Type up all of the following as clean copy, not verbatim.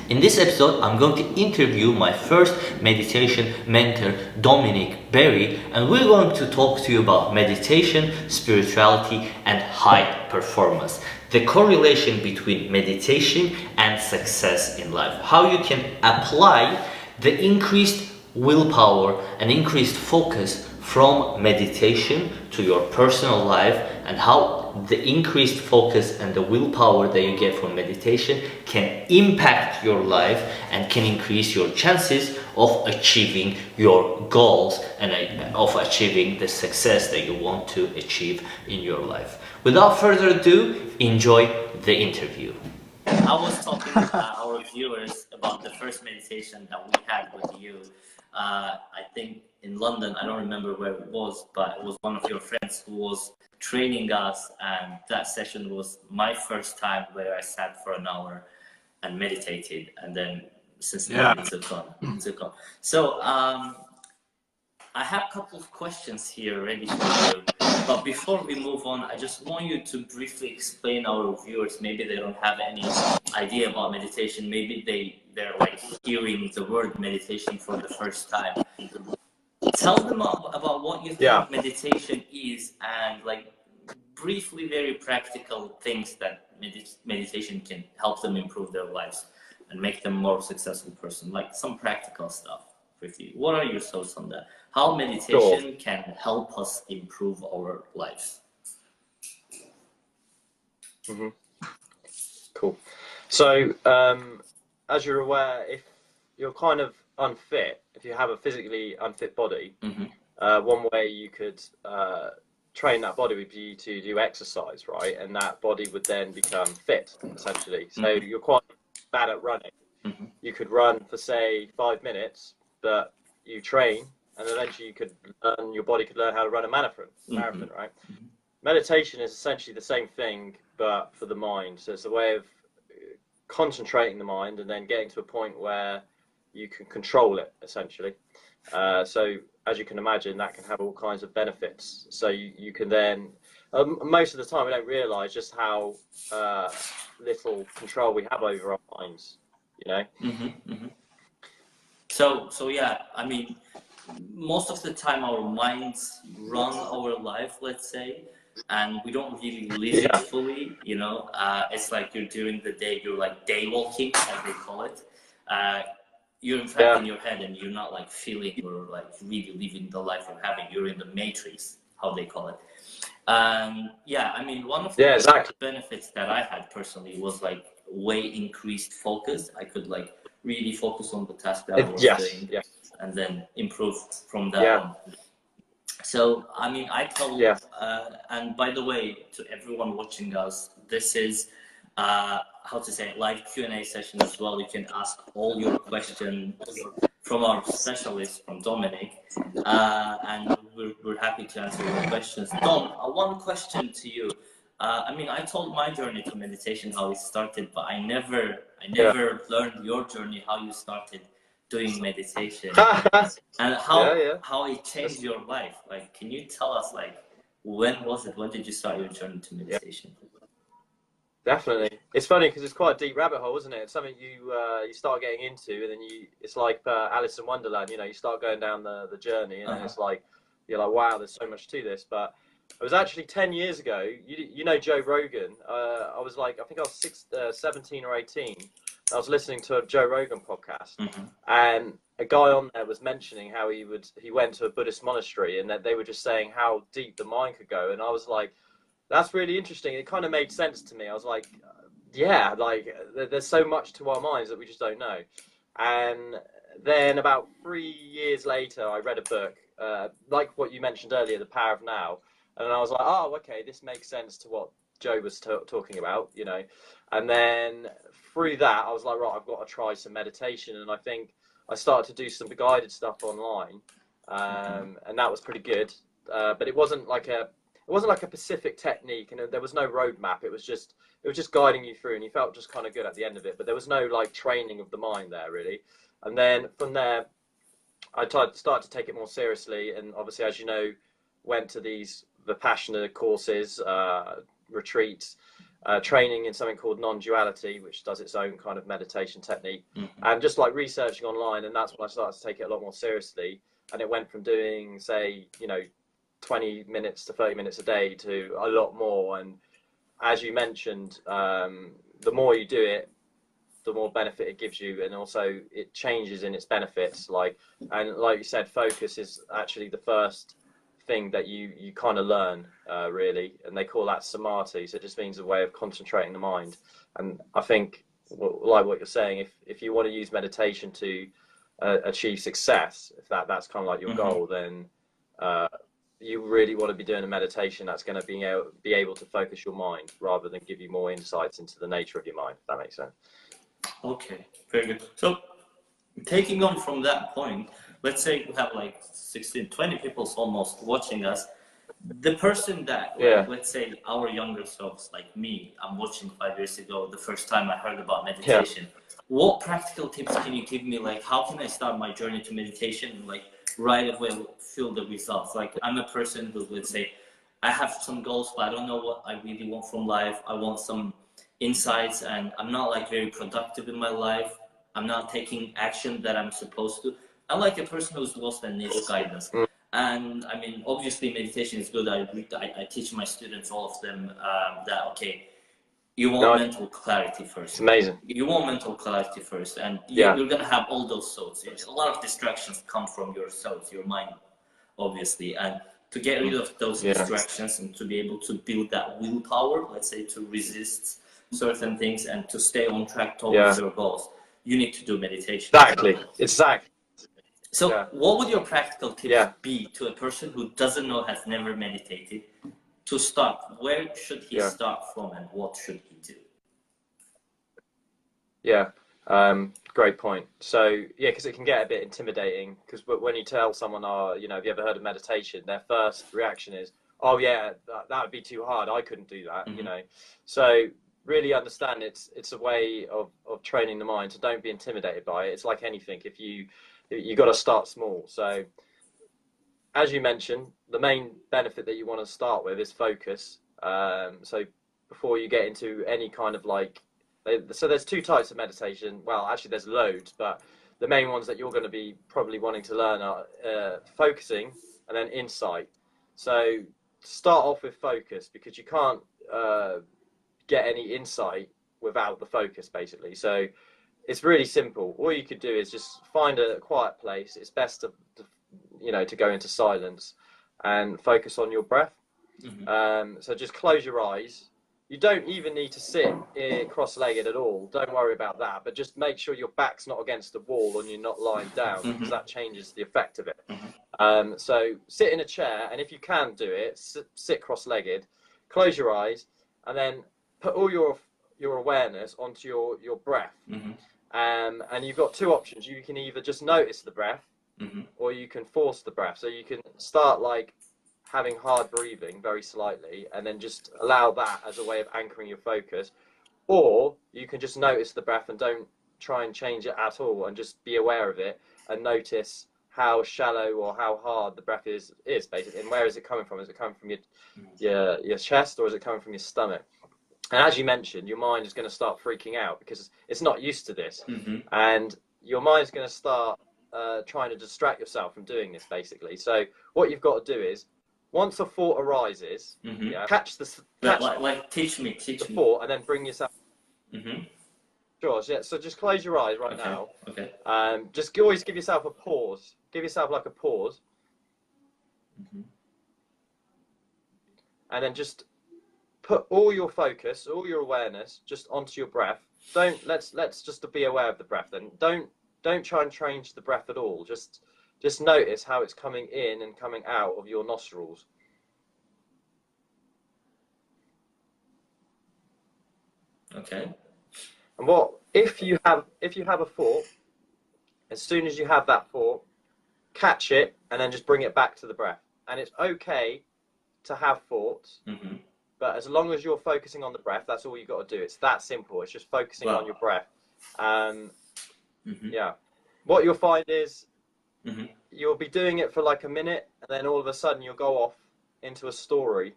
In this episode, I'm going to interview my first meditation mentor, Dominic Berry, and we're going to talk to you about meditation, spirituality, and high performance. The correlation between meditation and success in life. How you can apply the increased willpower and increased focus from meditation to your personal life, and how the increased focus and the willpower that you get from meditation can impact your life and can increase your chances of achieving your goals and of achieving the success that you want to achieve in your life. Without further ado, enjoy the interview. I was talking to our viewers about the first meditation that we had with you. I think in London, I don't remember where it was, but it was one of your friends who was training us, and that session was my first time where I sat for an hour and meditated, and then since then it took on. So I have a couple of questions here ready for you, but before we move on, I just want you to briefly explain our viewers. Maybe they don't have any idea about meditation. Maybe they're like hearing the word meditation for the first time. Tell them about what you think meditation is, and like briefly very practical things that meditation can help them improve their lives and make them more successful person, like some practical stuff. Briefly, what are your thoughts on that? How meditation can help us improve our lives? Cool. So, as you're aware, if you're kind of unfit, if you have a physically unfit body, one way you could train that body would be to do exercise, right? And that body would then become fit, essentially. So you're quite bad at running. You could run for, say, 5 minutes, but you train, and eventually your body could learn how to run a marathon, right? Meditation is essentially the same thing, but for the mind. So it's a way of concentrating the mind and then getting to a point where you can control it, essentially. So as you can imagine, that can have all kinds of benefits. So you can then, most of the time we don't realize just how little control we have over our minds, you know? So yeah, I mean, most of the time our minds run our life, let's say, and we don't really live it fully, you know. It's like you're during the day, you're like day walking, as they call it. You're in fact in your head, and you're not like feeling or like really living the life you're having. You're in the matrix, how they call it. Yeah, I mean, one of the benefits that I had personally was like way increased focus. I could like really focus on the task that I was doing, and then improve from that on. So, I mean, I tell, and by the way, to everyone watching us, this is, how to say, live Q&A session as well. You can ask all your questions from our specialist, from Dominic, and we're happy to answer your questions. Dom, one question to you. I mean, I told my journey to meditation, how it started, but I never learned your journey, how you started doing meditation and how it changed your life. Like, can you tell us, like, when was it? When did you start your journey to meditation? Definitely. It's funny because it's quite a deep rabbit hole, isn't it? It's something you start getting into, and then it's like Alice in Wonderland. You know, you start going down the journey, and then it's like you're like, wow, there's so much to this. But it was actually 10 years ago. You know Joe Rogan. I was like, I think I was 17 or 18. I was listening to a Joe Rogan podcast, and a guy on there was mentioning how he went to a Buddhist monastery, and that they were just saying how deep the mind could go. And I was like, that's really interesting. It kind of made sense to me. I was like, yeah, like there's so much to our minds that we just don't know. And then about 3 years later, I read a book, like what you mentioned earlier, The Power of Now. And I was like, oh, okay, this makes sense to what Joe was talking about, you know. And then through that, I was like, right, I've got to try some meditation. And I think I started to do some guided stuff online, and that was pretty good. But it wasn't like a specific technique, and there was no roadmap. It was just guiding you through, and you felt just kind of good at the end of it. But there was no like training of the mind there really. And then from there, I started to take it more seriously, and obviously, as you know, went to these Vipassana courses, retreats, training in something called non-duality, which does its own kind of meditation technique, and just like researching online. And that's when I started to take it a lot more seriously. And it went from doing, say, 20 minutes to 30 minutes a day to a lot more. And as you mentioned, the more you do it, the more benefit it gives you, and also it changes in its benefits. Like you said, focus is actually the first thing that you kind of learn, really, and they call that samadhi. So it just means a way of concentrating the mind. And I think, like what you're saying, if you want to use meditation to achieve success, if that's kind of like your goal, then you really want to be doing a meditation that's going to be able to focus your mind rather than give you more insights into the nature of your mind, if that makes sense. Okay, very good. So taking on from that point, let's say we have like 16, 20 people almost watching us. The person that, let's say our younger selves, like me, I'm watching 5 years ago, the first time I heard about meditation. What practical tips can you give me? Like, how can I start my journey to meditation and like right away feel the results? Like, I'm a person who, let's say, I have some goals, but I don't know what I really want from life. I want some insights, and I'm not like very productive in my life. I'm not taking action that I'm supposed to. I'm like a person who's lost and needs guidance. And I mean, obviously meditation is good. I teach my students, all of them, that, okay, you want mental clarity first. It's amazing. You want mental clarity first, and you're going to have all those thoughts. A lot of distractions come from your thoughts, your mind, obviously. And to get rid of those distractions and to be able to build that willpower, let's say, to resist certain things and to stay on track towards your goals, you need to do meditation. Exactly. So what would your practical tips be to a person who doesn't know, has never meditated, to start? Where should he start from, and what should he do? Great point. So because it can get a bit intimidating, because when you tell someone, have you ever heard of meditation, their first reaction is, oh yeah, that would be too hard, I couldn't do that. So really understand it's a way of training the mind, so don't be intimidated by it. It's like anything, if you got to start small. So as you mentioned, the main benefit that you want to start with is focus. So before you get into any kind of like, so there's two types of meditation. Well, actually there's loads, but the main ones that you're going to be probably wanting to learn are focusing and then insight. So start off with focus, because you can't get any insight without the focus, basically. So it's really simple. All you could do is just find a quiet place. It's best to go into silence and focus on your breath. So just close your eyes. You don't even need to sit cross-legged at all. Don't worry about that. But just make sure your back's not against the wall and you're not lying down, because that changes the effect of it. So sit in a chair, and if you can do it, sit cross-legged, close your eyes, and then put all your awareness onto your breath. And you've got two options. You can either just notice the breath, or you can force the breath. So you can start like having hard breathing very slightly, and then just allow that as a way of anchoring your focus. Or you can just notice the breath and don't try and change it at all, and just be aware of it and notice how shallow or how hard the breath is basically. And where is it coming from? Is it coming from your chest, or is it coming from your stomach? And as you mentioned, your mind is going to start freaking out because it's not used to this. And your mind's going to start trying to distract yourself from doing this, basically. So what you've got to do is, once a thought arises, catch teach me the thought, and then bring yourself. Sure. So just close your eyes now. Just always give yourself a pause. Give yourself like a pause, and then just put all your focus, all your awareness, just onto your breath. Let's just be aware of the breath. Then don't try and change the breath at all. Just notice how it's coming in and coming out of your nostrils. Okay. And if you have a thought, as soon as you have that thought, catch it and then just bring it back to the breath. And it's okay to have thoughts, but as long as you're focusing on the breath, that's all you got to do. It's that simple. It's just focusing on your breath. What you'll find is you'll be doing it for like a minute, and then all of a sudden you'll go off into a story,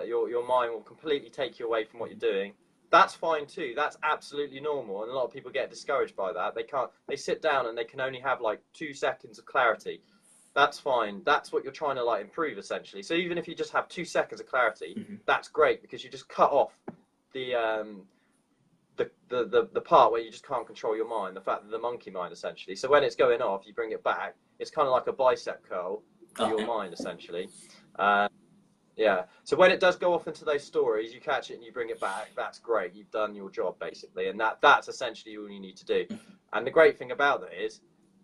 your mind will completely take you away from what you're doing. That's fine too. That's absolutely normal, and a lot of people get discouraged by that. They sit down and they can only have like 2 seconds of clarity. That's fine. That's what you're trying to like improve essentially. So even if you just have 2 seconds of clarity, that's great, because you just cut off the part where you just can't control your mind, the monkey mind essentially. So when it's going off, you bring it back. It's kind of like a bicep curl for your mind essentially. Yeah. So when it does go off into those stories, you catch it and you bring it back. That's great. You've done your job basically, and that's essentially all you need to do. And the great thing about that is,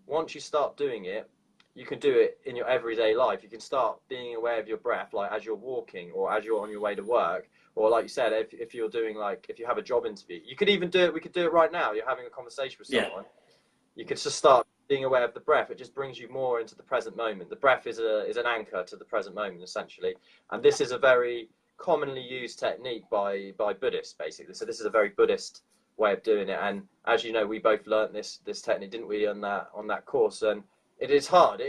once you start doing it, you can do it in your everyday life. You can start being aware of your breath, like as you're walking or as you're on your way to work, or like you said, if you're doing if you have a job interview, you could even do it. We could do it right now. You're having a conversation with someone. You could just start being aware of the breath. It just brings you more into the present moment. The breath is an anchor to the present moment essentially, and this is a very commonly used technique by Buddhists basically. So this is a very Buddhist way of doing it, and as you know, we both learned this technique, didn't we, on that course? And it is hard,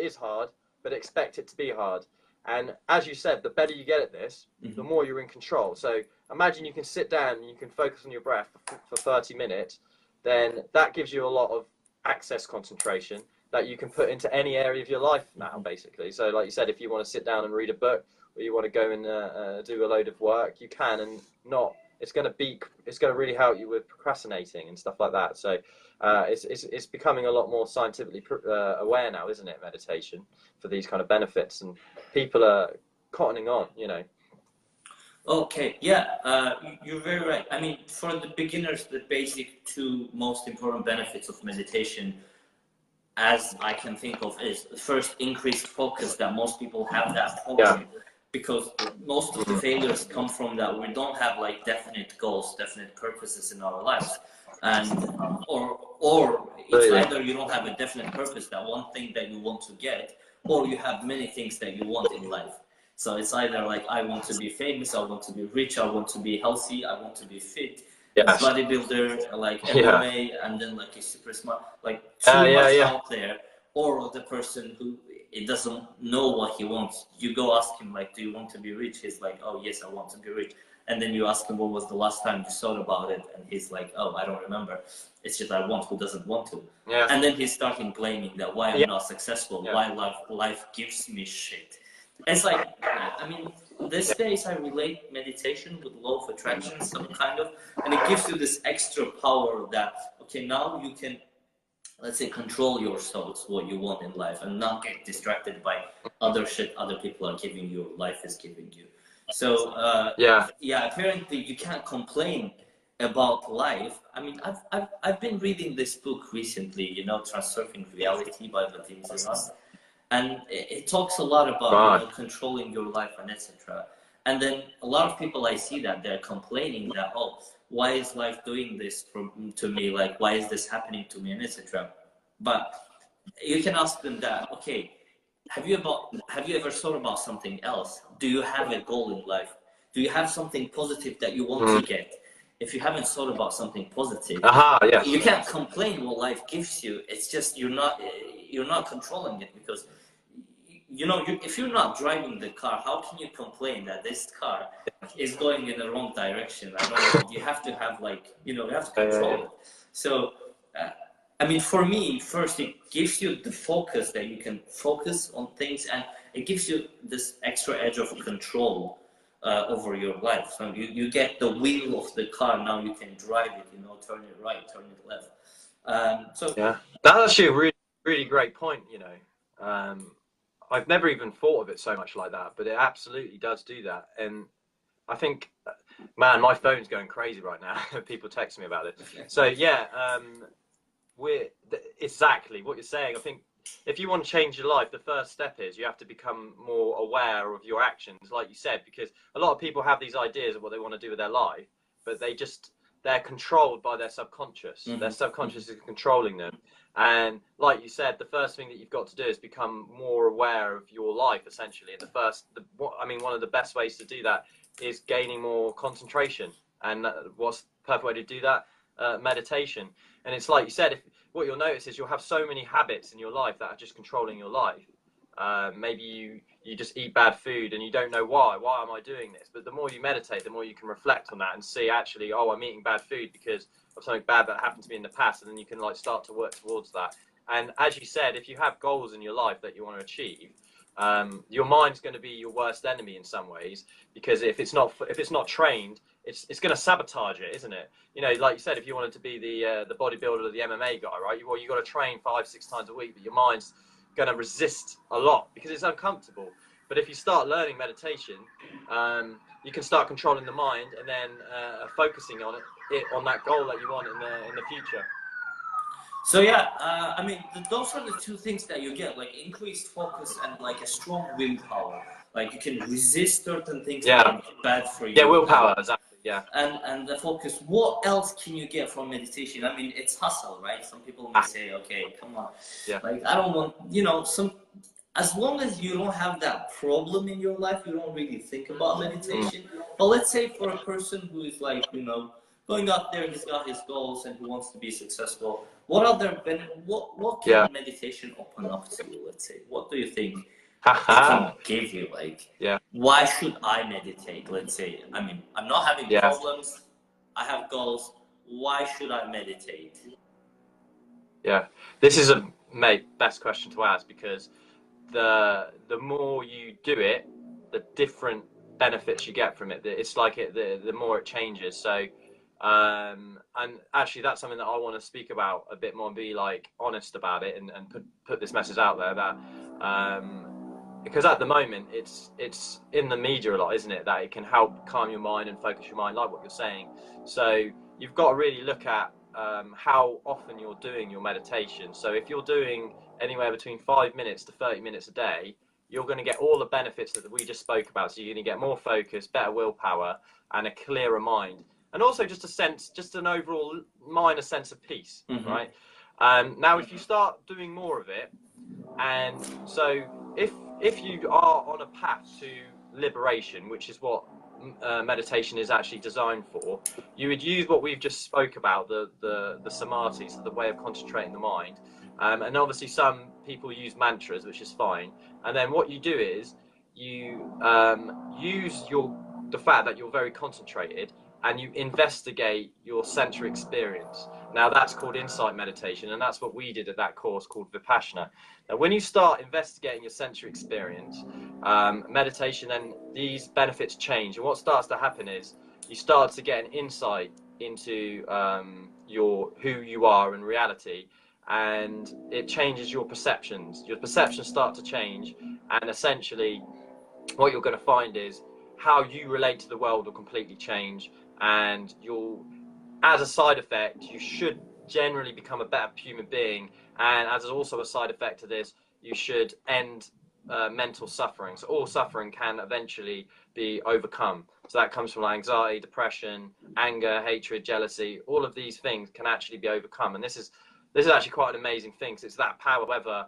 but expect it to be hard. And as you said, the better you get at this, the more you're in control. So imagine you can sit down and you can focus on your breath for 30 minutes, then that gives you a lot of access concentration that you can put into any area of your life now, basically. So like you said, if you want to sit down and read a book, or you want to go and do a load of work, you can, and it's going to really help you with procrastinating and stuff like that. So it's becoming a lot more scientifically aware now, isn't it, meditation, for these kind of benefits, and people are cottoning on, you know. Okay, yeah, you're very right. I mean, for the beginners, the basic 2 most important benefits of meditation, as I can think of, is first, increased focus, that most people have that problem. Because most of the failures come from that we don't have like definite goals, definite purposes in our lives, and or it's either you don't have a definite purpose, that one thing that you want to get, or you have many things that you want in life. So it's either like, I want to be famous, I want to be rich, I want to be healthy, I want to be fit, bodybuilder, like MMA, and then like a super smart, like too much out there, or the person who it doesn't know what he wants. You go ask him like, do you want to be rich? He's like, oh yes, I want to be rich. And then you ask him, what was the last time you thought about it? And he's like, oh, I don't remember. It's just I want. Who doesn't want to? And then he's starting blaming that why I'm not successful, why life gives me shit. It's like, I mean, these days I relate meditation with law of attraction, some kind of, and it gives you this extra power that, okay, now you can, let's say, control your thoughts, what you want in life, and not get distracted by other shit other people are giving you, life is giving you. So apparently you can't complain about life. I mean, I've been reading this book recently, you know, Transurfing Reality by Vadim Zeland, and it talks a lot about you know, controlling your life and etc. And then a lot of people I see that they're complaining that, oh, why is life doing this to me? Like, why is this happening to me, and etc. But you can ask them that, okay, have you ever thought about something else? Do you have a goal in life? Do you have something positive that you want to get? If you haven't thought about something positive, you can't complain what life gives you. It's just you're not controlling it, because you know, if you're not driving the car, how can you complain that this car is going in the wrong direction? I don't know. You have to have, like, you know, you have to control it. So, I mean, for me, first, it gives you the focus that you can focus on things, and it gives you this extra edge of control over your life. So you get the wheel of the car. Now you can drive it, you know, turn it right, turn it left. That's actually a really, really great point, you know. I've never even thought of it so much like that, but it absolutely does do that. And I think, man, my phone's going crazy right now. People text me about it. So yeah, exactly what you're saying. I think if you want to change your life, the first step is you have to become more aware of your actions, like you said, because a lot of people have these ideas of what they want to do with their life, but they're controlled by their subconscious. Their subconscious is controlling them. And like you said, the first thing that you've got to do is become more aware of your life, essentially. And one of the best ways to do that is gaining more concentration. And what's the perfect way to do that? Meditation. And it's like you said, what you'll notice is you'll have so many habits in your life that are just controlling your life. Maybe you just eat bad food and you don't know why. Why am I doing this? But the more you meditate, the more you can reflect on that and see, actually, oh, I'm eating bad food because of something bad that happened to me in the past, and then you can like start to work towards that. And as you said, if you have goals in your life that you want to achieve, your mind's going to be your worst enemy in some ways, because if it's not trained, it's going to sabotage it, isn't it? You know, like you said, if you wanted to be the bodybuilder or the MMA guy, right? Well, you got to train 5-6 times a week, but your mind's going to resist a lot because it's uncomfortable. But if you start learning meditation, you can start controlling the mind and then focusing on on that goal that you want in the future. So yeah, I mean, those are the two things that you get, like increased focus and like a strong willpower. Like you can resist certain things that are bad for you. Yeah, willpower, exactly. Yeah. And the focus. What else can you get from meditation? I mean, it's hustle, right? Some people may say, okay, come on. Yeah. Like I don't want, you know, as long as you don't have that problem in your life, you don't really think about meditation. But let's say for a person who is like, you know, going out there, he's got his goals and he wants to be successful. What other what can meditation open up to you? Let's say, what do you think it can give you? Like, why should I meditate? Let's say, I mean, I'm not having problems. I have goals. Why should I meditate? Yeah, this is best question to ask, because the more you do it, the different benefits you get from it. It's like the more it changes. So. And actually that's something that I want to speak about a bit more and be like honest about it and put this message out there, that because at the moment it's in the media a lot, isn't it, that it can help calm your mind and focus your mind, like what you're saying. So you've got to really look at how often you're doing your meditation. So if you're doing anywhere between 5 minutes to 30 minutes a day, you're going to get all the benefits that we just spoke about. So you're going to get more focus, better willpower, and a clearer mind. And also just an overall minor sense of peace, right? Now, if you start doing more of it, and so if you are on a path to liberation, which is what meditation is actually designed for, you would use what we've just spoke about, the samadhi, so the way of concentrating the mind. And obviously some people use mantras, which is fine. And then what you do is you use the fact that you're very concentrated, and you investigate your sensory experience. Now that's called insight meditation, and that's what we did at that course called Vipassana. Now when you start investigating your sensory experience, meditation, then these benefits change, and what starts to happen is you start to get an insight into who you are in reality, and it changes your perceptions. Your perceptions start to change, and essentially what you're going to find is how you relate to the world will completely change. And as a side effect, you should generally become a better human being. And as also a side effect to this, you should end mental suffering. So all suffering can eventually be overcome. So that comes from anxiety, depression, anger, hatred, jealousy. All of these things can actually be overcome. And this is actually quite an amazing thing, because it's that power. However,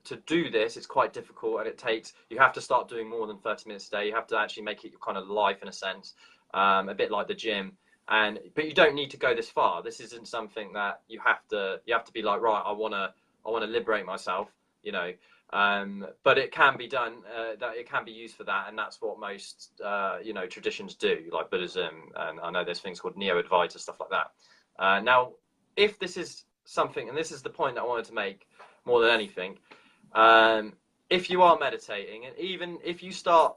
to do this, it's quite difficult, and you have to start doing more than 30 minutes a day. You have to actually make it your kind of life in a sense, a bit like the gym. But you don't need to go this far. This isn't something that you have to be like, right, I want to liberate myself, you know. But it can be done, that it can be used for that, and that's what most traditions do, like Buddhism, and I know there's things called neo-advaita, stuff like that. Now, if this is something, and this is the point that I wanted to make more than anything, if you are meditating, and even if you start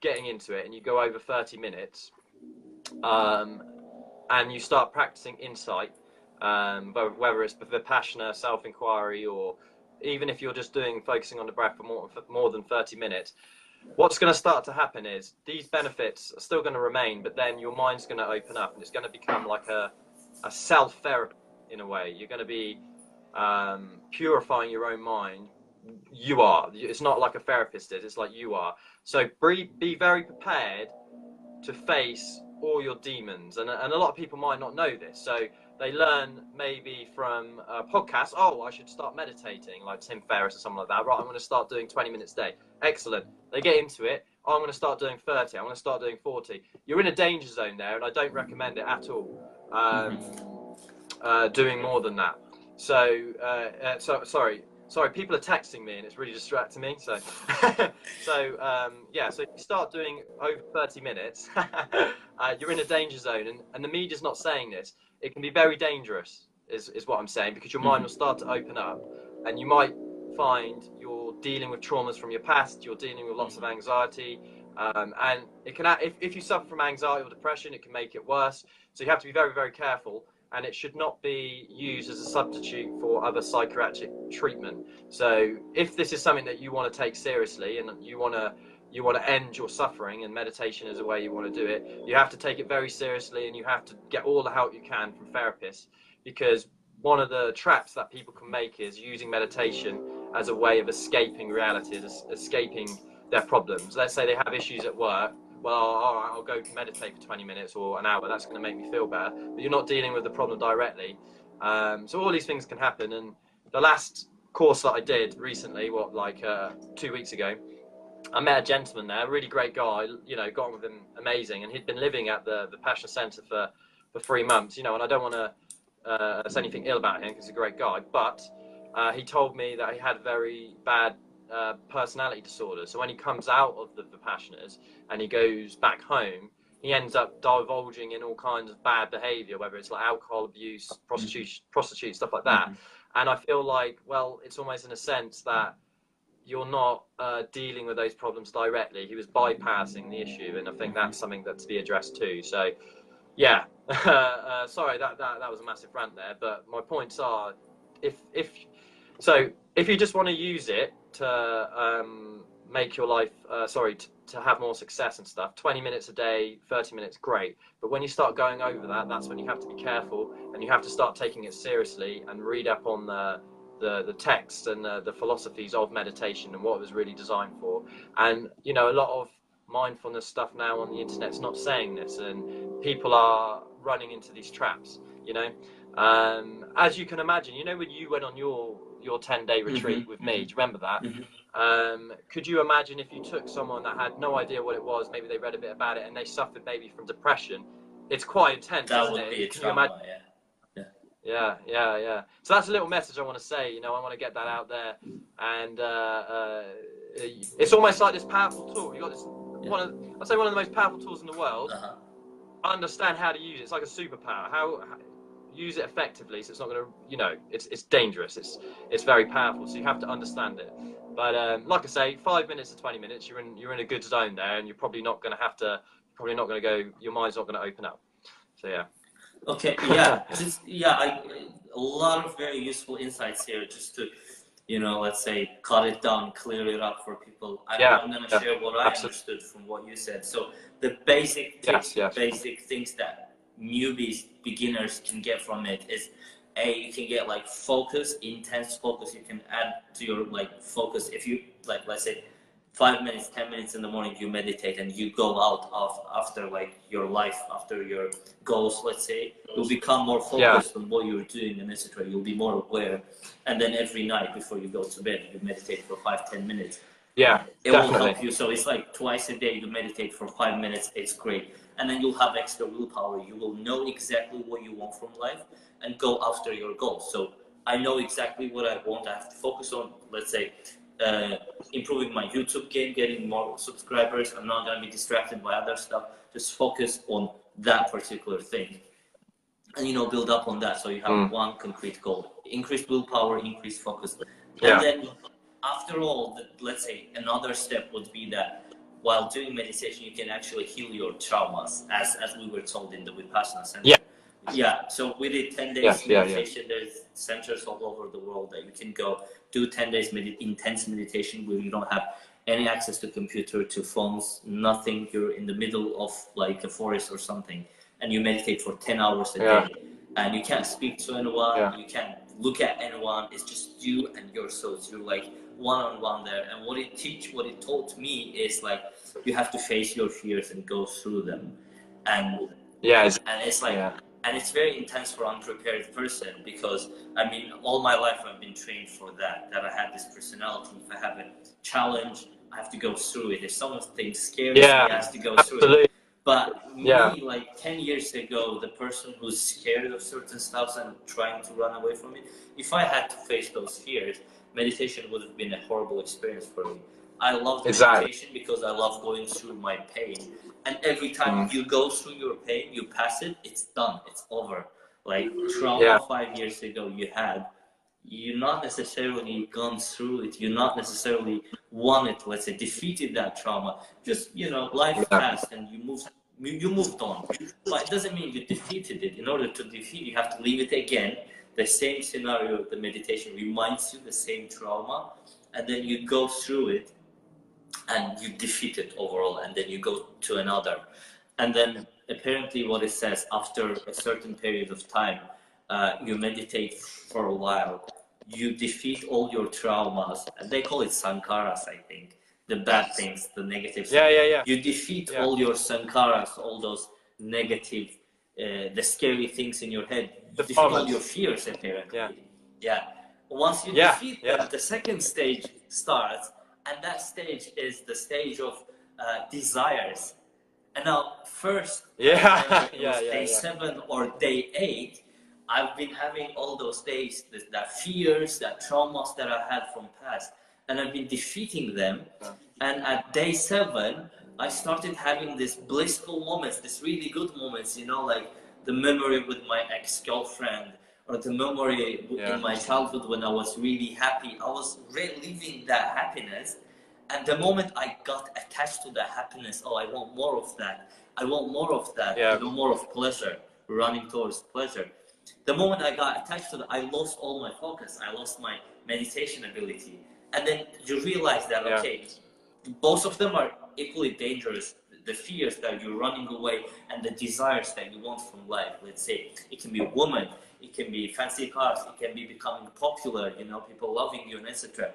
getting into it and you go over 30 minutes, and you start practicing insight, whether it's Vipassana, self-inquiry, or even if you're just focusing on the breath for more than 30 minutes, what's going to start to happen is these benefits are still going to remain, but then your mind's going to open up, and it's going to become like a self-therapy in a way. You're going to be purifying your own mind. You are. It's not like a therapist is. It's like you are. So be very prepared to face all your demons. And a lot of people might not know this. So they learn maybe from podcasts, oh, I should start meditating, like Tim Ferriss or something like that. Right, I'm going to start doing 20 minutes a day. Excellent. They get into it. Oh, I'm going to start doing 30. I'm going to start doing 40. You're in a danger zone there, and I don't recommend it at all. Doing more than that. So Sorry, people are texting me and it's really distracting me. So, yeah. So if you start doing over 30 minutes, you're in a danger zone, and the media's not saying this. It can be very dangerous, is what I'm saying, because your mind will start to open up, and you might find you're dealing with traumas from your past. You're dealing with lots of anxiety, and it can, if you suffer from anxiety or depression, it can make it worse. So you have to be very, very careful. And it should not be used as a substitute for other psychiatric treatment. So if this is something that you want to take seriously and you want to end your suffering, and meditation is a way you want to do it, you have to take it very seriously, and you have to get all the help you can from therapists, because one of the traps that people can make is using meditation as a way of escaping reality, escaping their problems. Let's say they have issues at work. Well, all right, I'll go meditate for 20 minutes or an hour. That's going to make me feel better. But you're not dealing with the problem directly. So all these things can happen. And the last course that I did recently, 2 weeks ago, I met a gentleman there, a really great guy. You know, got on with him amazing. And he'd been living at the Vipassana Center for 3 months. You know, and I don't want to say anything ill about him because he's a great guy. But he told me that he had very bad personality disorder. So when he comes out of the Vipassanas and he goes back home, he ends up divulging in all kinds of bad behavior, whether it's like alcohol abuse, prostitution, stuff like that. And I feel like, well, it's almost in a sense that you're not dealing with those problems directly. He was bypassing the issue, and I think that's something that's to be addressed too. So yeah, sorry that was a massive rant there, but my points are, if you just want to use it to make your life, to have more success and stuff, 20 minutes a day, 30 minutes, great. But when you start going over that, that's when you have to be careful, and you have to start taking it seriously and read up on the texts and the philosophies of meditation and what it was really designed for. And, you know, a lot of mindfulness stuff now on the internet's not saying this, and people are running into these traps, you know. As you can imagine, you know, when you went on your 10-day retreat with me, do you remember that? Could you imagine if you took someone that had no idea what it was, maybe they read a bit about it and they suffered maybe from depression? It's quite intense, isn't it? Be a trauma, yeah. So that's a little message I want to say, you know, I want to get that out there. And it's almost like this powerful tool. You got this, I'd say one of the most powerful tools in the world. Understand how to use it. It's like a superpower. How use it effectively, so it's not going to, you know, it's dangerous. It's very powerful, so you have to understand it. But like I say, 5 minutes to 20 minutes, you're in a good zone there, and you're probably not going to go. Your mind's not going to open up. So yeah. Okay. Yeah. A lot of very useful insights here, just to, you know, let's say cut it down, clear it up for people. I'm going to share what I understood from what you said. So the basic tips, basic things that newbies, beginners can get from it is, you can get like focus, intense focus. You can add to your like focus. If you like, let's say 5 minutes, 10 minutes in the morning, you meditate and you go out after like your life, after your goals, let's say, you'll become more focused on what you're doing and etc. You'll be more aware. And then every night before you go to bed, you meditate for 5-10 minutes. Yeah, it will help you. So it's like twice a day you meditate for 5 minutes. It's great. And then you'll have extra willpower. You will know exactly what you want from life and go after your goals. So I know exactly what I want. I have to focus on, let's say, improving my YouTube game, getting more subscribers. I'm not going to be distracted by other stuff. Just focus on that particular thing. And, you know, build up on that. So you have one concrete goal. Increased willpower, increased focus. And then after all, let's say another step would be that while doing meditation, you can actually heal your traumas, as we were told in the Vipassana Center. So we did 10 days meditation. There's centers all over the world that you can go do 10 days intense meditation where you don't have any access to computer, to phones, nothing. You're in the middle of like a forest or something, and you meditate for 10 hours a day. And you can't speak to anyone, you can't look at anyone. It's just you and your soul. You're like one-on-one there. And what it taught me is like, you have to face your fears and go through them. And it's like, and it's very intense for an unprepared person, because I mean, all my life I've been trained for that I have this personality. If I have a challenge, I have to go through it. If something scares me, I have to go through it. But me, Yeah. like 10 years ago, the person who's scared of certain stuff and trying to run away from it, if I had to face those fears, meditation would have been a horrible experience for me. I love meditation because I love going through my pain. And every time you go through your pain, you pass it, it's done, it's over. Like trauma 5 years ago you had, you're not necessarily gone through it, you're not necessarily won it, let's say defeated that trauma. Just, you know, life passed and you moved on. But it doesn't mean you defeated it. In order to defeat, you have to leave it again. The same scenario, the meditation reminds you the same trauma, and then you go through it and you defeat it overall, and then you go to another. And then apparently what it says, after a certain period of time, you meditate for a while, you defeat all your traumas, and they call it sankharas, I think, the bad things, the negative things. You defeat all your sankharas, all those negative, the scary things in your head, you defeat all your fears, apparently. Once you defeat them, the second stage starts, and that stage is the stage of desires. And now, first, day 7 or day 8, I've been having all those days, that fears, that traumas that I had from past, and I've been defeating them. And at day 7, I started having these blissful moments, these really good moments, you know, like the memory with my ex-girlfriend, or the memory in my childhood when I was really happy. I was reliving that happiness. And the moment I got attached to the happiness, oh, I want more of that. I want more of that. I want more of pleasure, running towards pleasure. The moment I got attached to that, I lost all my focus. I lost my meditation ability. And then you realize that, okay, both of them are equally dangerous. The fears that you're running away and the desires that you want from life. Let's say it can be a woman, it can be fancy cars, it can be becoming popular, you know, people loving you, and etc.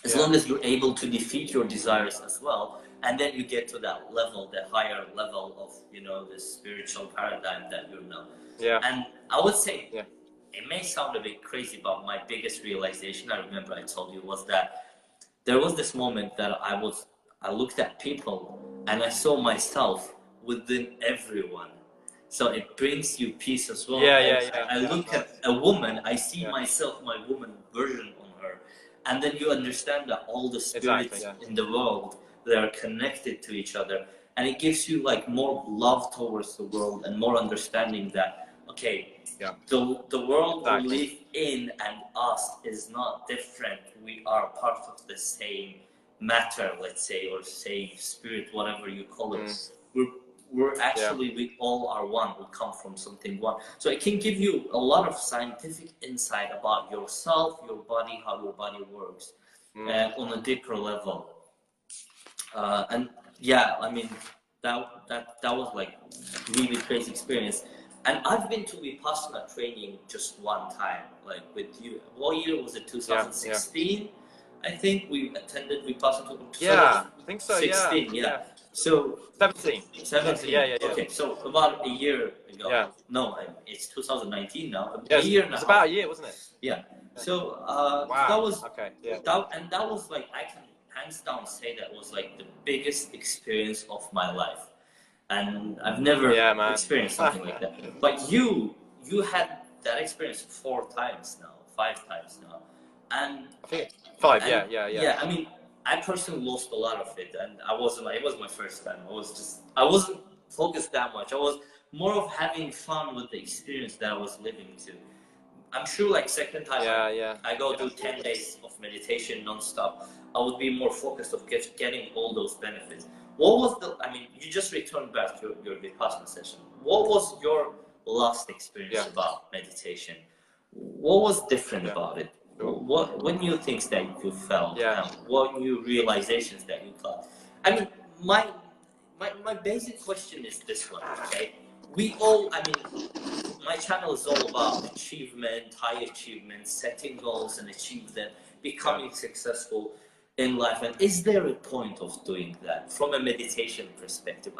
As long as you're able to defeat your desires as well, and then you get to that level, the higher level of, you know, the spiritual paradigm that you're now. And I would say, it may sound a bit crazy, but my biggest realization, I remember I told you, was that there was this moment that I looked at people and I saw myself within everyone. So it brings you peace as well. I look at a woman, I see myself, my woman version on her. And then you understand that all the spirits in the world, they are connected to each other. And it gives you like more love towards the world and more understanding that, okay, the world we live in and us is not different. We are part of the same matter, let's say, or same spirit, whatever you call it. We're actually, we all are one. We come from something one. So it can give you a lot of scientific insight about yourself, your body, how your body works on a deeper level. And yeah, I mean, that was like really crazy experience. And I've been to Vipassana training just one time, like with you. What year was it? 2016? I think we attended Vipassana. I think so. 16, So 17. 17. Okay, so about a year ago. No, it's 2019 now. A year now. It's about a year, wasn't it? So that was that was like, I can hands down say that was like the biggest experience of my life, and I've never experienced something like that. But you had that experience 4 times now, 5 times now, and I think 5. Yeah, I mean, I personally lost a lot of it, and I wasn't like, it was my first time. I wasn't focused that much. I was more of having fun with the experience that I was living to. I'm sure like second time I go do 10 days of meditation non-stop, I would be more focused of getting all those benefits. What was I mean, you just returned back to your Vipassana session. What was your last experience about meditation? What was different about it? What new things that you felt? What new realizations that you got? I mean, my basic question is this one, okay? We all, I mean, my channel is all about achievement, high achievement, setting goals and achieve them, becoming successful in life. And is there a point of doing that from a meditation perspective?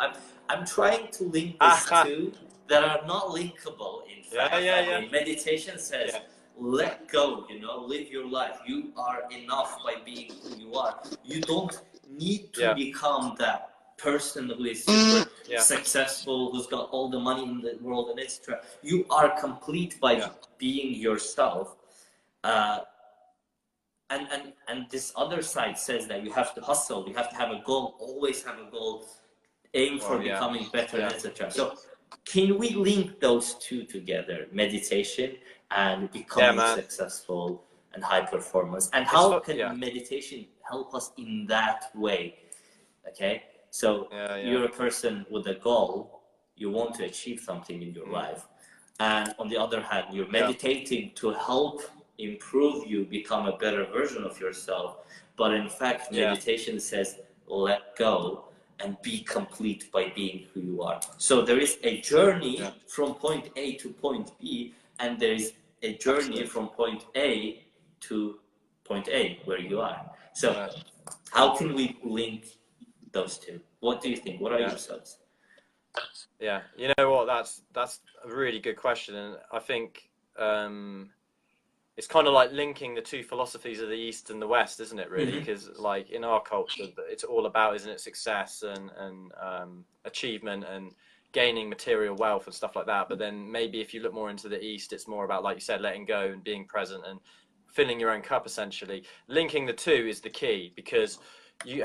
I'm trying to link these two that are not linkable, in fact. I mean, meditation says, let go, you know, live your life. You are enough by being who you are. You don't need to become that person who is super successful, who's got all the money in the world, and etc. You are complete by being yourself. And this other side says that you have to hustle, you have to have a goal, always have a goal, aim for becoming better, etc. So can we link those two together, meditation and becoming successful and high performance? And how can meditation help us in that way? Okay, so you're a person with a goal, you want to achieve something in your life, and on the other hand, you're meditating to help improve you, become a better version of yourself. But in fact, meditation says let go and be complete by being who you are. So there is a journey from point A to point B, and there is a journey from point A to point A where you are. So how can we link those two? What do you think? What are your thoughts? Yeah, you know what, that's a really good question, and I think it's kind of like linking the two philosophies of the East and the West, isn't it, really? Because like in our culture, it's all about, isn't it, success and achievement and gaining material wealth and stuff like that. But then maybe if you look more into the East, it's more about, like you said, letting go and being present and filling your own cup, essentially. Linking the two is the key, because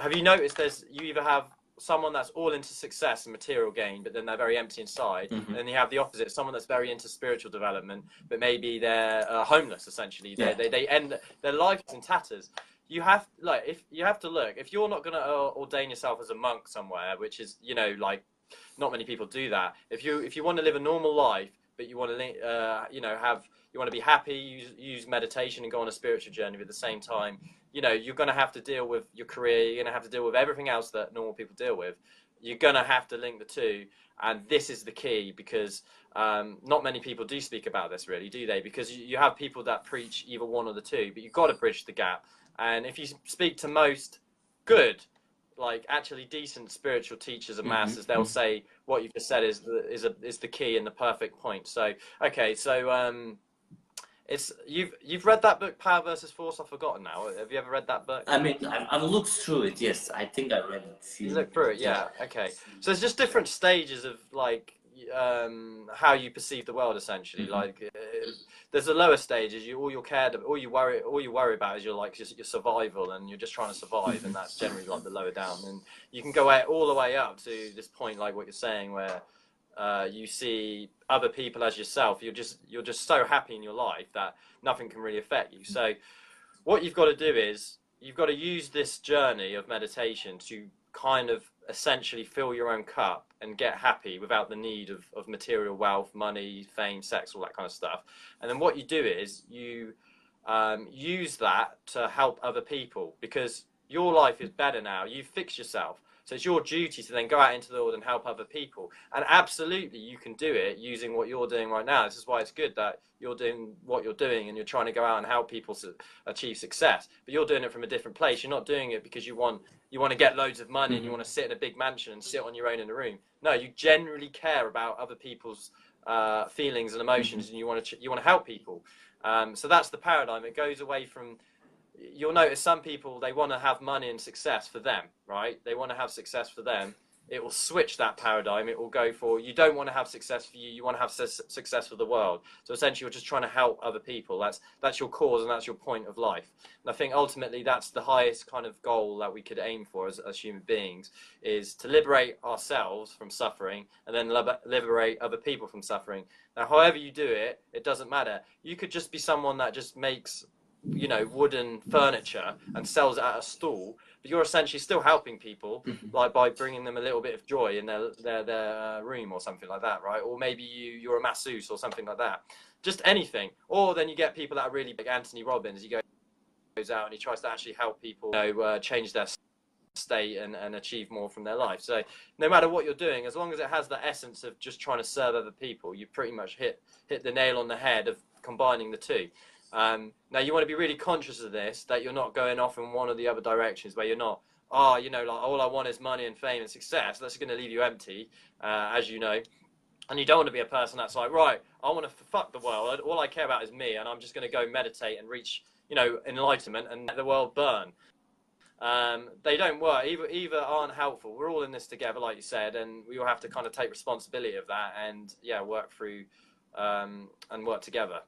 have you noticed you either have someone that's all into success and material gain, but then they're very empty inside, and then you have the opposite, someone that's very into spiritual development, but maybe they're homeless, essentially. They end their life in tatters. You have to look, if you're not going to ordain yourself as a monk somewhere, which is, you know, like, not many people do that. If you want to live a normal life, but you want to you want to be happy, use meditation and go on a spiritual journey, but at the same time, you know, you're going to have to deal with your career, you're going to have to deal with everything else that normal people deal with. You're going to have to link the two, and this is the key, because not many people do speak about this, really, do they? Because you have people that preach either one or the two, but you've got to bridge the gap. And if you speak to most good, like actually decent spiritual teachers and masters, they'll say what you've just said is the key and the perfect point. So okay, so it's you've read that book, Power versus Force? I've forgotten now. Have you ever read that book? I mean, I've looked through it. Yes, I think I read it. You looked through it, yeah. Okay, so it's just different stages of like how you perceive the world, essentially. Like there's the lower stages. All you worry about is your survival, and you're just trying to survive, and that's generally like the lower down. And you can go all the way up to this point, like what you're saying, where you see other people as yourself. You're just so happy in your life that nothing can really affect you. So what you've got to do is you've got to use this journey of meditation to kind of essentially fill your own cup and get happy without the need of material wealth, money, fame, sex, all that kind of stuff. And then what you do is you use that to help other people, because your life is better now. You've fixed yourself. So it's your duty to then go out into the world and help other people. And absolutely, you can do it using what you're doing right now. This is why it's good that you're doing what you're doing and you're trying to go out and help people to achieve success. But you're doing it from a different place. You're not doing it because you want to get loads of money and you want to sit in a big mansion and sit on your own in a room. No, you generally care about other people's feelings and emotions, and you want to help people. So that's the paradigm. It goes away from. You'll notice some people, they want to have money and success for them, right? They want to have success for them. It will switch that paradigm. It will go for, you don't want to have success for you, you want to have success for the world. So essentially, you're just trying to help other people. That's your cause and that's your point of life. And I think ultimately that's the highest kind of goal that we could aim for as human beings, is to liberate ourselves from suffering and then liberate other people from suffering. Now, however you do it, it doesn't matter. You could just be someone that just makes, you know, wooden furniture and sells it at a stall, but you're essentially still helping people, like by bringing them a little bit of joy in their room or something like that, right? Or maybe you're a masseuse or something like that. Just anything. Or then you get people that are really big. Anthony Robbins, he goes out and he tries to actually help people, you know, change their state and achieve more from their life. So no matter what you're doing, as long as it has the essence of just trying to serve other people, you pretty much hit the nail on the head of combining the two. Now you want to be really conscious of this, that you're not going off in one or the other directions, where you're not, you know, like all I want is money and fame and success. That's going to leave you empty, as you know. And you don't want to be a person that's like, right, I want to fuck the world. All I care about is me, and I'm just going to go meditate and reach, you know, enlightenment and let the world burn. they don't work. Either aren't helpful. We're all in this together, like you said, and we all have to kind of take responsibility of that and work through and work together.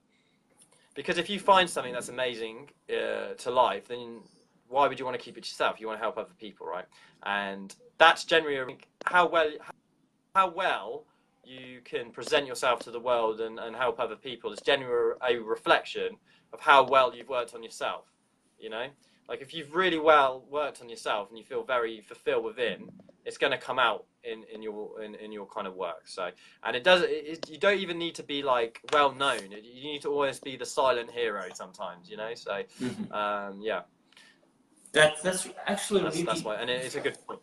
Because if you find something that's amazing to life, then why would you want to keep it yourself? You want to help other people, right? And that's generally how well you can present yourself to the world and help other people is generally a reflection of how well you've worked on yourself, you know? Like if you've really well worked on yourself and you feel very fulfilled within, it's going to come out in your kind of work. So, and you don't even need to be like well known. You need to always be the silent hero sometimes, you know? So, yeah. That's actually that's why, and it's a good point.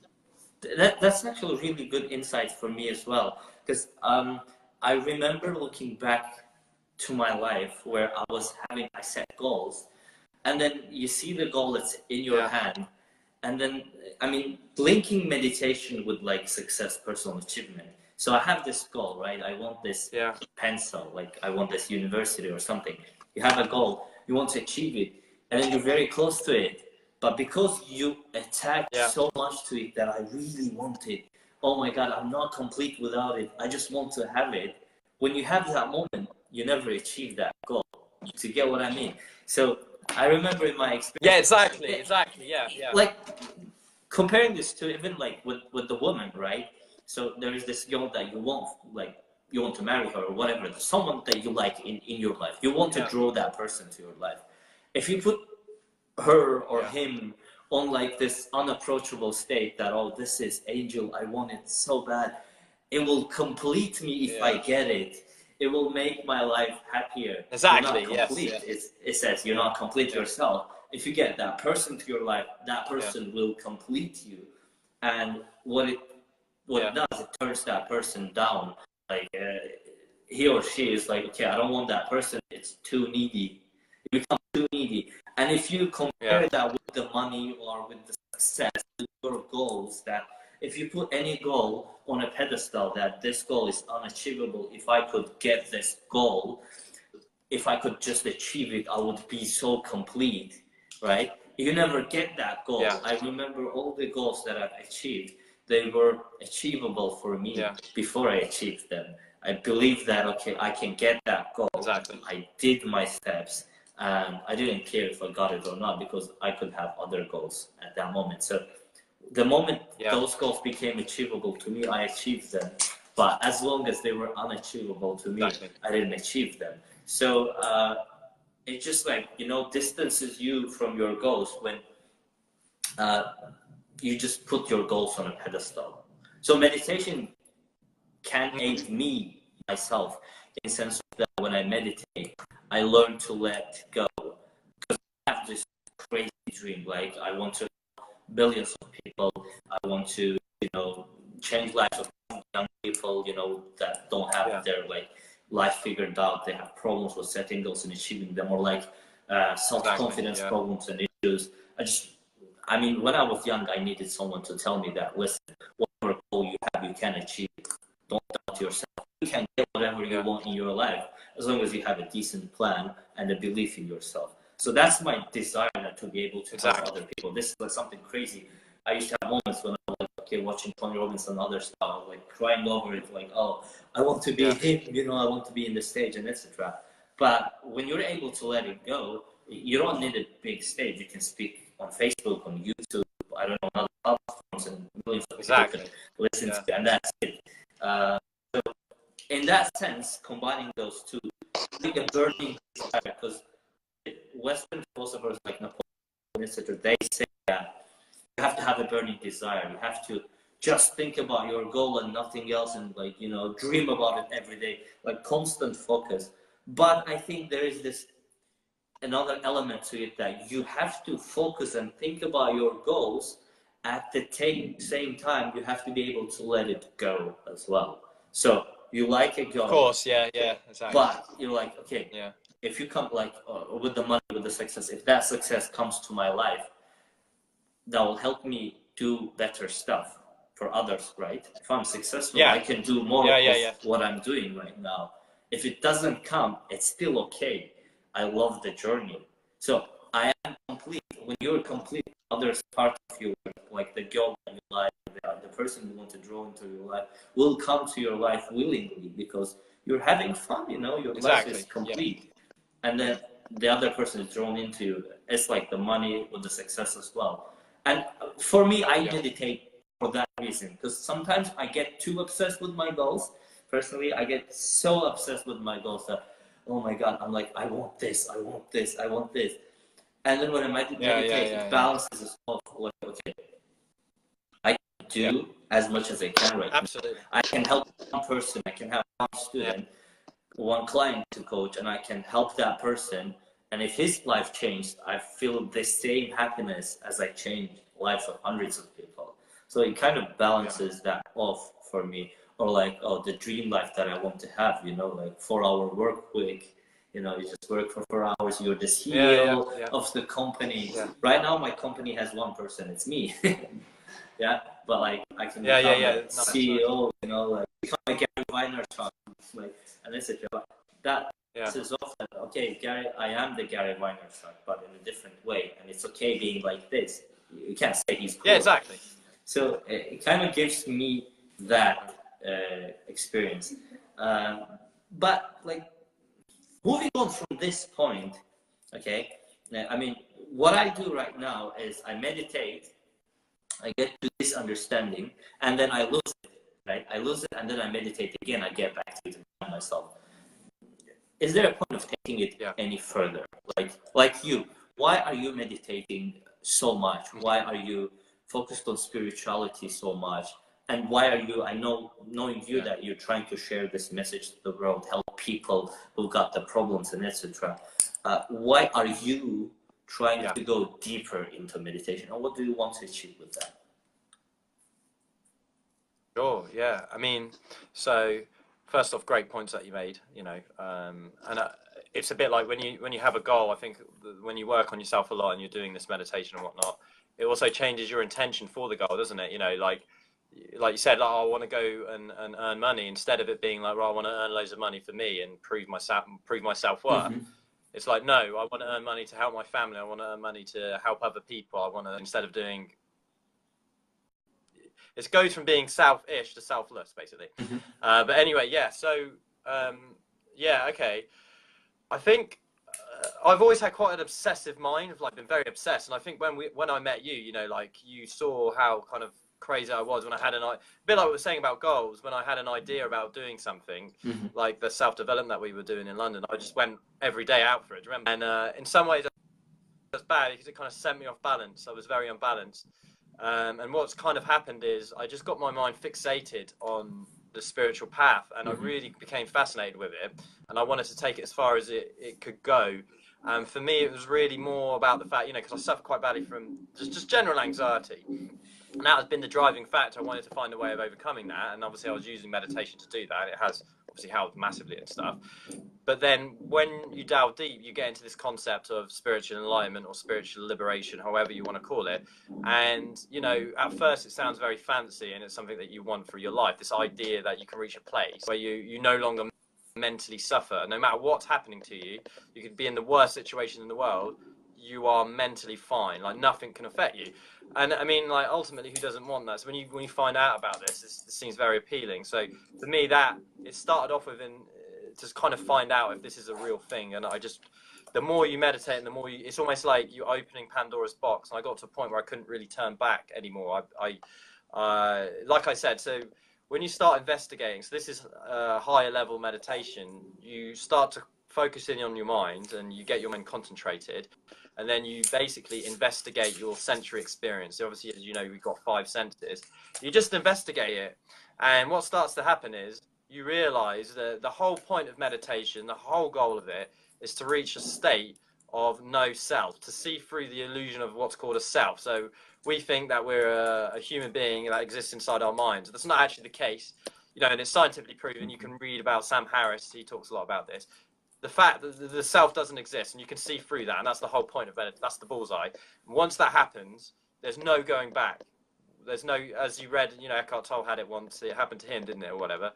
That's actually really good insight for me as well, because I remember looking back to my life where I set goals, and then you see the goal that's in your hand, and then I mean linking meditation with like success, personal achievement. So I have this goal, right? I want this pencil, like I want this university or something. You have a goal, you want to achieve it, and then you're very close to it. But because you attach so much to it that I really want it, oh my God, I'm not complete without it. I just want to have it. When you have that moment, you never achieve that goal. To get what I mean? So I remember in my experience. Yeah, exactly. Yeah. Like comparing this to even like with the woman, right? So there is this girl that you want, like you want to marry her or whatever, someone that you like in your life. You want to draw that person to your life. If you put her or him on like this unapproachable state that, oh, this is angel, I want it so bad, it will complete me if I get it. It will make my life happier. Exactly. You're not complete. It says you're not complete yourself. If you get that person to your life, that person will complete you. And what it does, it turns that person down. Like he or she is like, okay, I don't want that person. It's too needy. You become too needy. And if you compare that with the money or with the success, with your goals, that if you put any goal on a pedestal, that this goal is unachievable, if I could get this goal, if I could just achieve it, I would be so complete, right? You never get that goal. I remember all the goals that I've achieved, they were achievable for me before I achieved them. I believe that, okay, I can get that goal. Exactly. I did my steps. And I didn't care if I got it or not because I could have other goals at that moment. So the moment those goals became achievable to me, I achieved them. But as long as they were unachievable to me, I didn't achieve them. So it just like, you know, distances you from your goals when you just put your goals on a pedestal. So meditation can aid me, myself, in the sense that when I meditate, I learn to let go. Because I have this crazy dream, like I want to help billions of people. I want to, you know, change lives of young people, you know, that don't have their like life figured out. They have problems with setting goals and achieving them, or like self-confidence problems and issues. I mean, when I was young, I needed someone to tell me that, listen, whatever goal you have, you can achieve it. Don't doubt yourself. You can get whatever you want in your life as long as you have a decent plan and a belief in yourself. So that's my desire to be able to help other people. This is like something crazy. I used to have moments when I was like, okay, watching Tony Robbins and other stuff, I was like crying over it, like, oh, I want to be him, you know, I want to be in the stage and etc. But when you're able to let it go, you don't need a big stage. You can speak on Facebook, on YouTube, I don't know, other platforms, and millions of people can listen to, and that's it. So in that sense, combining those two, like a burning desire, because Western philosophers like Napoleon, etc., they say that you have to have a burning desire. You have to just think about your goal and nothing else, and like, you know, dream about it every day, like constant focus. But I think there is this another element to it, that you have to focus and think about your goals. At the same time, you have to be able to let it go as well. So you like a goal, of course, exactly. But you're like, okay, if you come like with the money, with the success, if that success comes to my life, that will help me do better stuff for others, right? If I'm successful, I can do more of what I'm doing right now. If it doesn't come, it's still okay. I love the journey. So I am complete, when you're complete, others part of you, like the girl in your life, the person you want to draw into your life, will come to your life willingly because you're having fun. You know, your life is complete, and then the other person is drawn into you. It's like the money or the success as well. And for me, I meditate for that reason, because sometimes I get too obsessed with my goals. Personally, I get so obsessed with my goals that, oh my God, I'm like, I want this, I want this, I want this. And then when I meditate, it balances us off. Like, okay, I can do as much as I can right now. I can help one person, I can have one student, one client to coach, and I can help that person. And if his life changed, I feel the same happiness as I changed lives of hundreds of people. So it kind of balances that off for me. Or like, oh, the dream life that I want to have, you know, like 4-hour work week, you know, you just work for 4 hours, you're the CEO of the company. Right now, my company has one person, it's me. But like, I can become the CEO, you know, like, become a Gary Vaynerchuk, like, and it's a job. That is often, okay, Gary, I am the Gary Vaynerchuk, but in a different way, and it's okay being like this. You can't say he's cool. Yeah, exactly. So it kind of gives me that experience. But like, moving on from this point, okay, I mean, what I do right now is I meditate, I get to this understanding, and then I lose it, right? I lose it, and then I meditate again, I get back to it and myself. Is there a point of taking it any further? Like you, why are you meditating so much? Why are you focused on spirituality so much? And why are you, I know, knowing you, that you're trying to share this message to the world, help people who got the problems and etc. Why are you trying to go deeper into meditation? And what do you want to achieve with that? Sure, yeah. I mean, so first off, great points that you made, you know, and it's a bit like when you have a goal. I think when you work on yourself a lot and you're doing this meditation and whatnot, it also changes your intention for the goal, doesn't it? You know, like you said, like, I want to go and earn money, instead of it being like, well, I want to earn loads of money for me and prove my self-worth. It's like, no, I want to earn money to help my family. I want to earn money to help other people. I want to, instead of doing, it goes from being selfish to selfless, basically. But anyway, so okay. I think I've always had quite an obsessive mind. I've like been very obsessed, and I think when I met you, you know, like, you saw how kind of crazy I was when I had a bit like we were saying about goals. When I had an idea about doing something, like the self-development that we were doing in London, I just went every day out for it. Remember? And in some ways that's bad because it kind of sent me off balance. I was very unbalanced. And what's kind of happened is I just got my mind fixated on the spiritual path, and I really became fascinated with it, and I wanted to take it as far as it could go. And for me, it was really more about the fact, you know, because I suffer quite badly from just general anxiety. And that has been the driving factor. I wanted to find a way of overcoming that, and obviously I was using meditation to do that. It has obviously helped massively and stuff. But then when you delve deep, you get into this concept of spiritual enlightenment or spiritual liberation, however you want to call it. And, you know, at first it sounds very fancy, and it's something that you want for your life, this idea that you can reach a place where you no longer mentally suffer. No matter what's happening to you, you could be in the worst situation in the world, you are mentally fine, like nothing can affect you. And I mean, like, ultimately, who doesn't want that? So when you find out about this seems very appealing. So for me, that it started off with to kind of find out if this is a real thing. And the more you meditate, and the more it's almost like you're opening Pandora's box. And I got to a point where I couldn't really turn back anymore. Like I said, so when you start investigating, so this is a higher level meditation, you start to focus in on your mind, and you get your mind concentrated, and then you basically investigate your sensory experience. So obviously, as you know, we've got 5 senses. You just investigate it, and what starts to happen is you realize that the whole point of meditation, the whole goal of it, is to reach a state of no self, to see through the illusion of what's called a self. So we think that we're a human being that exists inside our minds. That's not actually the case, you know, and it's scientifically proven. You can read about Sam Harris, he talks a lot about this. The fact that the self doesn't exist, and you can see through that, and that's the whole point of it. That's the bullseye. And once that happens, there's no going back. There's no, as you read, you know, Eckhart Tolle had it once. It happened to him, didn't it, or whatever.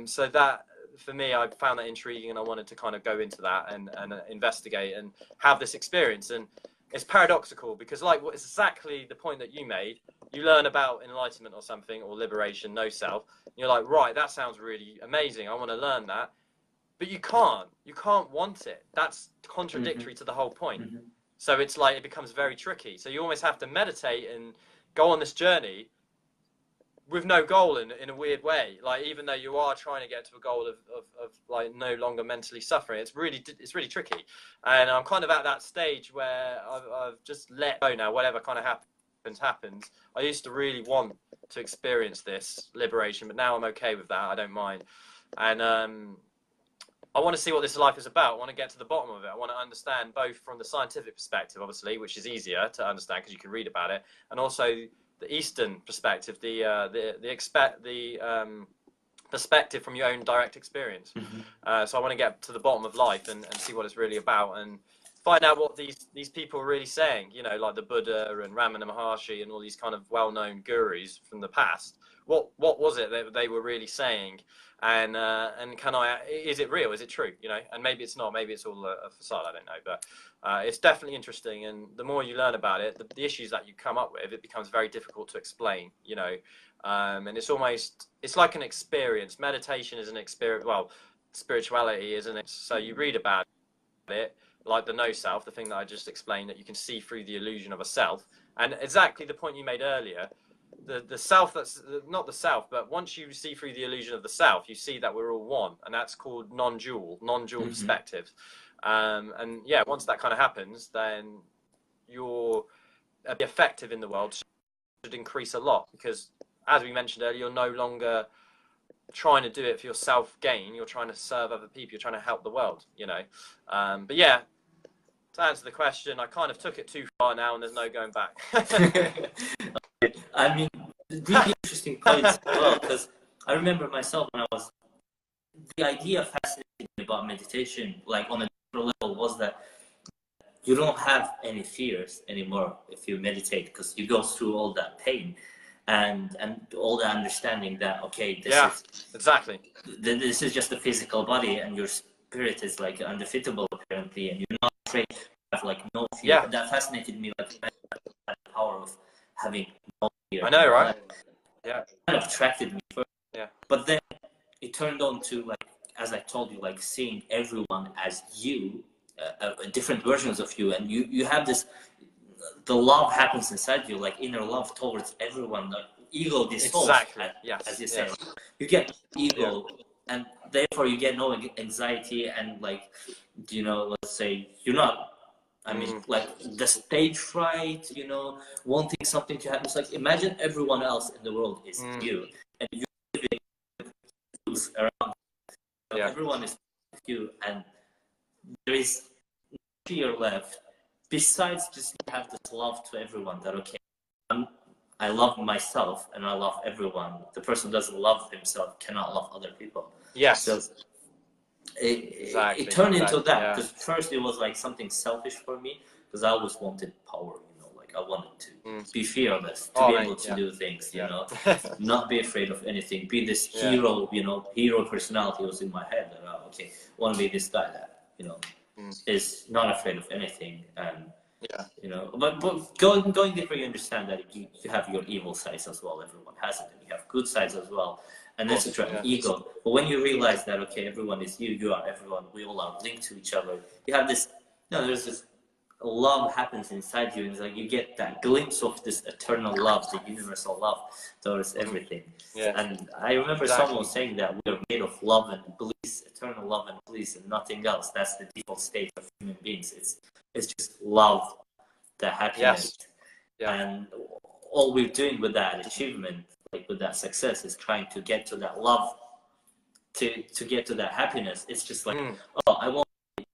So that, for me, I found that intriguing, and I wanted to kind of go into that and investigate and have this experience. And it's paradoxical, because like it's exactly the point that you made. You learn about enlightenment or something, or liberation, no self. And you're like, right, that sounds really amazing. I want to learn that. But you can't want it. That's contradictory to the whole point. So it's like, it becomes very tricky. So you almost have to meditate and go on this journey with no goal in a weird way. Like, even though you are trying to get to a goal of like no longer mentally suffering, it's really tricky. And I'm kind of at that stage where I've just let go now. Whatever kind of happens. I used to really want to experience this liberation, but now I'm okay with that. I don't mind. And I want to see what this life is about. I want to get to the bottom of it. I want to understand both from the scientific perspective, obviously, which is easier to understand because you can read about it, and also the Eastern perspective, the perspective from your own direct experience. So I want to get to the bottom of life and see what it's really about, and find out what these people are really saying. You know, like the Buddha and Ramana Maharshi and all these kind of well-known gurus from the past. What was it that they were really saying? And is it real? Is it true? You know, and maybe it's not. Maybe it's all a facade. I don't know, but it's definitely interesting. And the more you learn about it, the issues that you come up with, it becomes very difficult to explain. You know, and it's like an experience. Meditation is an experience. Well, spirituality, isn't it? So you read about it, like the no self, the thing that I just explained, that you can see through the illusion of a self, and exactly the point you made earlier. The self, that's not the self, but once you see through the illusion of the self, you see that we're all one, and that's called non-dual perspective. And yeah, once that kind of happens, then your effective in the world should increase a lot, because as we mentioned earlier, you're no longer trying to do it for your self-gain. You're trying to serve other people. You're trying to help the world, you know. But yeah, to answer the question, I kind of took it too far now, and there's no going back. I mean, really interesting points as well, because I remember myself when the idea fascinating me about meditation, like on a deeper level, was that you don't have any fears anymore if you meditate, because you go through all that pain and all the understanding that, okay, this is just a physical body, and your spirit is like undefeatable apparently, and you're not afraid, you have like no fear. Yeah. That fascinated me, like the power of having no fear. I know, right? Yeah. Kind of attracted me first. Yeah. But then it turned on to, like, as I told you, like seeing everyone as you, different versions of you, and you have this, the love happens inside you, like inner love towards everyone. Like ego dissolves, exactly. as you say. You get ego, and therefore you get no anxiety, and like, you know, let's say you're not. I mean, like the stage fright, you know, wanting something to happen. It's like, imagine everyone else in the world is you, and you're living around. Yeah. Everyone is with you, and there is no fear left. Besides, just have this love to everyone. That okay, I love myself and I love everyone. The person who doesn't love himself cannot love other people. Yes. So it turned into that, because first it was like something selfish for me, because I always wanted power, you know, like I wanted to be fearless, to be able to do things, you know, not be afraid of anything, be this hero, you know, hero personality was in my head, that okay, I want to be this guy that, you know, is not afraid of anything. And you know, but going deeper, you understand that you have your evil sides as well. Everyone has it, and you have good sides as well, and that's a ego. But when you realize that okay, everyone is you, you are everyone, we all are linked to each other. You have this, you know, there's this love happens inside you, and it's like you get that glimpse of this eternal love, the universal love towards everything. And I remember someone saying that we are made of love and bliss, eternal love and bliss, and nothing else. That's the default state of human beings. It's just love, the happiness, and all we're doing with that achievement, like with that success, is trying to get to that love, to get to that happiness. It's just like, oh, I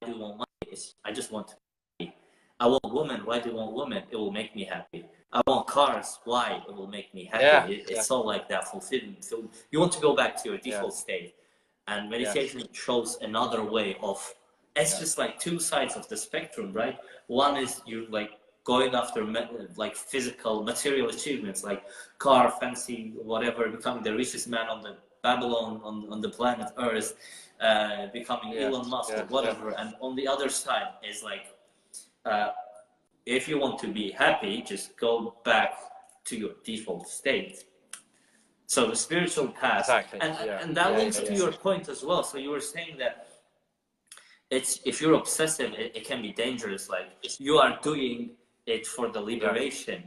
do want money. I just want to be happy. I want women. Why do you want women? It will make me happy. I want cars. Why? It will make me happy. It's all like that fulfillment. So you want to go back to your default state, and meditation shows another way of. It's just like two sides of the spectrum, right? One is you're like going after like physical, material achievements, like car, fancy, whatever, becoming the richest man on the Babylon, on the planet Earth, becoming Elon Musk or whatever. And on the other side is like if you want to be happy, just go back to your default state. So the spiritual path, Exactly. and that links to your point as well. So you were saying that it's, if you're obsessive, it can be dangerous. Like you are doing it for the liberation.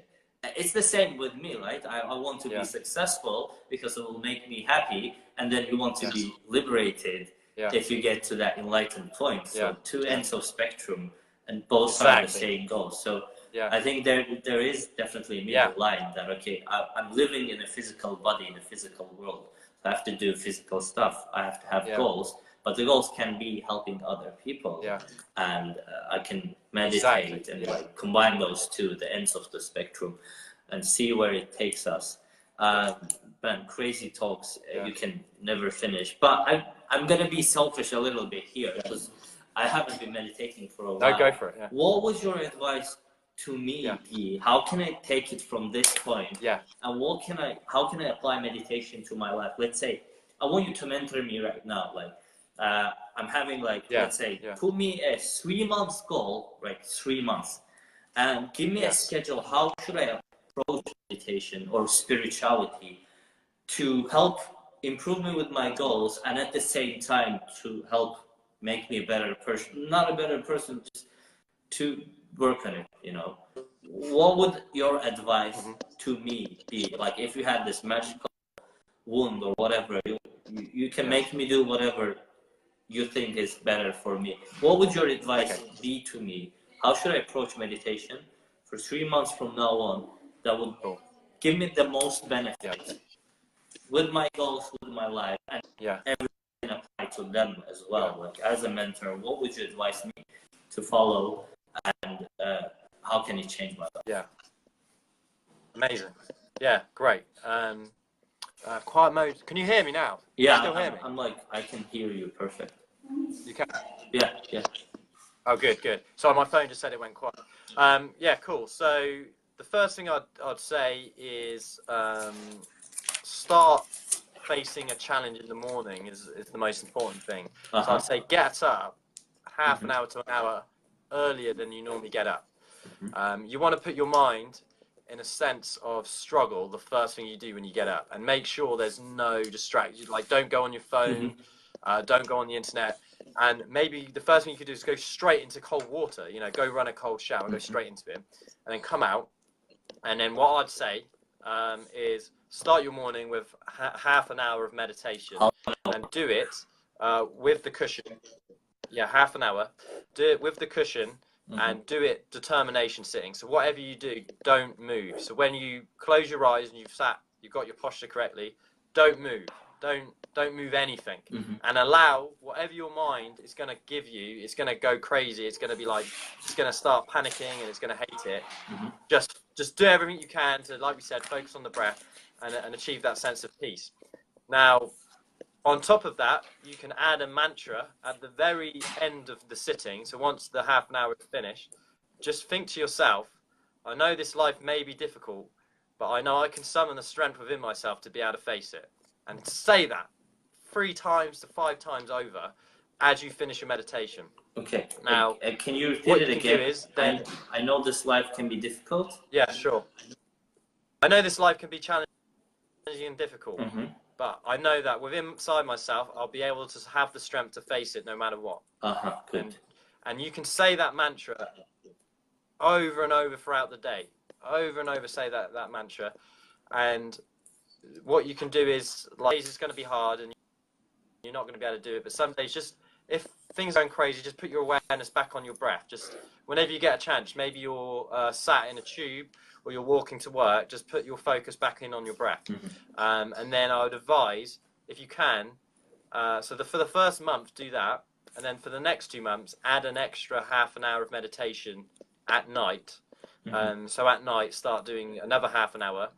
It's the same with me, right? I want to be successful because it will make me happy, and then you want to be liberated if you get to that enlightened point. So two ends of spectrum, and both are the same goal. So I think there is definitely a middle line that, okay, I'm living in a physical body, in a physical world. So I have to do physical stuff. I have to have goals, but the goals can be helping other people. And I can meditate and like combine those two, the ends of the spectrum, and see where it takes us. Man, crazy talks, you can never finish. But I'm gonna be selfish a little bit here because I haven't been meditating for a while. No, go for it. What was your advice to me, Guy? How can I take it from this point? And how can I apply meditation to my life? Let's say I want you to mentor me right now. Like I'm having like, let's say, put me a 3 months goal, right? 3 months, and give me a schedule. How should I approach meditation or spirituality to help improve me with my goals, and at the same time to help make me a better person? Not a better person, just to work on it, you know. What would your advice to me be? Like if you had this magical wound or whatever, you can make me do whatever you think is better for me. What would your advice be to me? How should I approach meditation for 3 months from now on that would give me the most benefit with my goals, with my life, and everything apply to them as well? Like as a mentor, what would you advise me to follow, and how can it change my life? Amazing. Great. Quiet mode. Can you hear me now? Yeah, Still hear me? I'm like, I can hear you perfect. You can? Yeah. Oh, good. Sorry, my phone just said it went quiet. Cool. So the first thing I'd say is start facing a challenge in the morning is the most important thing. So I'd say get up half an hour to an hour earlier than you normally get up. You want to put your mind in a sense of struggle the first thing you do when you get up, and make sure there's no distraction. Like don't go on your phone, don't go on the internet, and maybe the first thing you could do is go straight into cold water. You know, go run a cold shower, go straight into it, and then come out. And then what I'd say is start your morning with half an hour of meditation, and do it with the cushion. Half an hour. Do it with the cushion. And do it determination sitting. So whatever you do, don't move. So when you close your eyes and you've got your posture correctly, don't move. Don't move anything. And allow whatever your mind is going to give you. It's going to go crazy. It's going to be like, it's going to start panicking and it's going to hate it. Just do everything you can to, like we said, focus on the breath and achieve that sense of peace. Now, on top of that, you can add a mantra at the very end of the sitting. So once the half an hour is finished, just think to yourself, I know this life may be difficult, but I know I can summon the strength within myself to be able to face it. And say that 3 times to 5 times over as you finish your meditation. Okay. Now, can you repeat it again? Is then, I know this life can be difficult. Yeah, sure. I know this life can be challenging and difficult. But I know that within inside myself, I'll be able to have the strength to face it no matter what. Good. And you can say that mantra over and over throughout the day. Over and over say that mantra. And what you can do is, like, it's going to be hard and you're not going to be able to do it. But some days, just if things are going crazy, just put your awareness back on your breath. Just whenever you get a chance, maybe you're sat in a tube or you're walking to work, just put your focus back in on your breath. And then I would advise, if you can, for the first month, do that. And then for the next 2 months, add an extra half an hour of meditation at night. So at night, start doing another half an hour.